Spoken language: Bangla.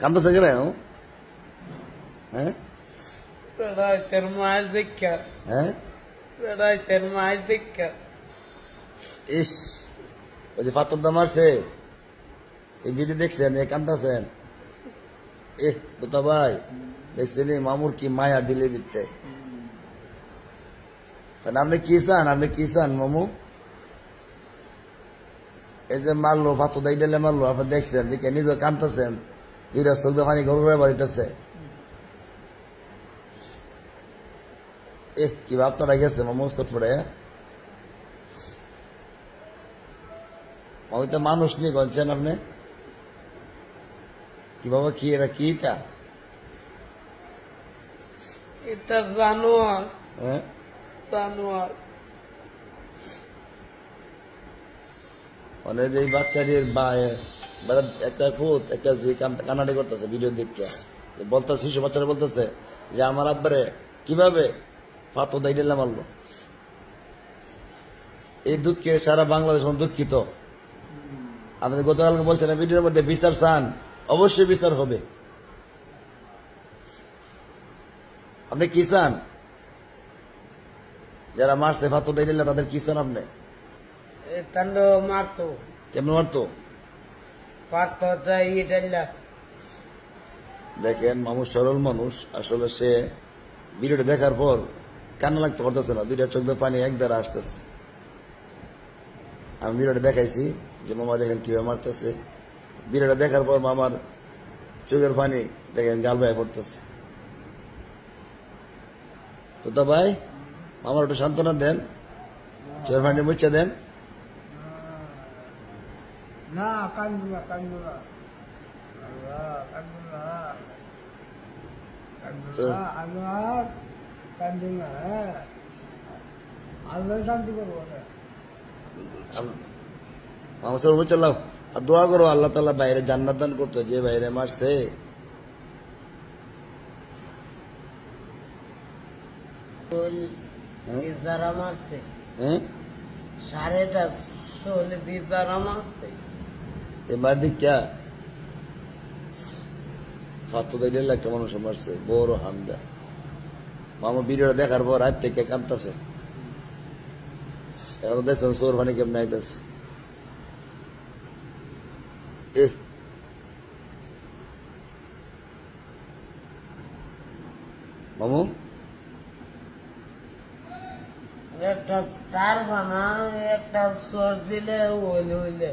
কান্দছে কেন? হ্যাঁ তোর মায়ের দীক্ষা, হ্যাঁ তোর মায়ের দীক্ষা। ইস, ওই যে পাথর দা মারছে, এই ভিডিও দেখছেন? এ কান্দাছেন? তোতা ভাই দেখছেন মামুর কি মায়া দিলে বিতে? আপনি কি চান? আপনি কি চান মামু? এই যে মারলো, পাথর দাই দিলে মারলো, আপনি দেখছেন? দেখে নিজে কান্দাছেন, দুইটা চোখ দিয়ে পানি গরুরে বাড়িতেছে। কি ভাবনাটা গেছে মামু চটপটে? আমি তো মানুষ নিয়ে গলছেন আপনি কি বাবা? কি এরা কি এটা? এটা জানোয়ার, হ্যাঁ জানোয়ার। মানে এই বাচ্চাদের একটা ফুট একটা যে কানাডি করতেছে ভিডিও দেখতে, বলতেছে, শিশু বাচ্চারা বলতেছে যে আমার আব্বারে কিভাবে ফাতো দাই দিলাম মারলো। এই দুঃখে সারা বাংলাদেশ দুঃখিত। আপনি গতকালকে বলছেন ভিডিওর মধ্যে বিচার চান, অবশ্যই বিচার হবে। আপনি কি চান? যারা মারছে ফাতো দাই দিলে তাদের কি চান আপনি? তান্ড মারতো, কেমন মারতো? পারতো এটা। দেখেন মামু সরল মানুষ, আসলে সে ভিডিওটা দেখার পর কান্না লাগতে পারতেছে না, দুইটা চোখ দিয়ে পানি এক দ্বারা আসতেছে। আমি ভিডিওটা দেখাইছি যে মামা দেখেন কিভাবে মারতেছে। ভিডিওটা দেখার পর মামার চোখের পানি দেখেন গাল ভাই পড়তেছে। তো তা ভাই মামার একটু সান্ত্বনা দেন, চোখের পানি মুছে দেন। না কান্দুলা, কান্দুলা, কান্দুলা, কান্দুলা, আল্লাহ কান্দুলা, আল্লাহ শান্তি করবো। মামা সর বুঝলাম, আর দোয়া করো আল্লাহ তাআলা বাইরে জান্নাত দান করতো, যে বাইরে মারছে। যারা মারছে হ্যাঁ 4:30 যারা মারছে, এবার দিকা ফাতো দাই দিলে একটা মানুষ মারছে, বড় হামদা। মামা ভিডিওটা দেখার পর রাত থেকে কাঁদতেছে। এখন দেখছেন চোর পানি কেমন আইতেছে। মামু একটা তার বানা, একটা সর দিলে হইলে হইলে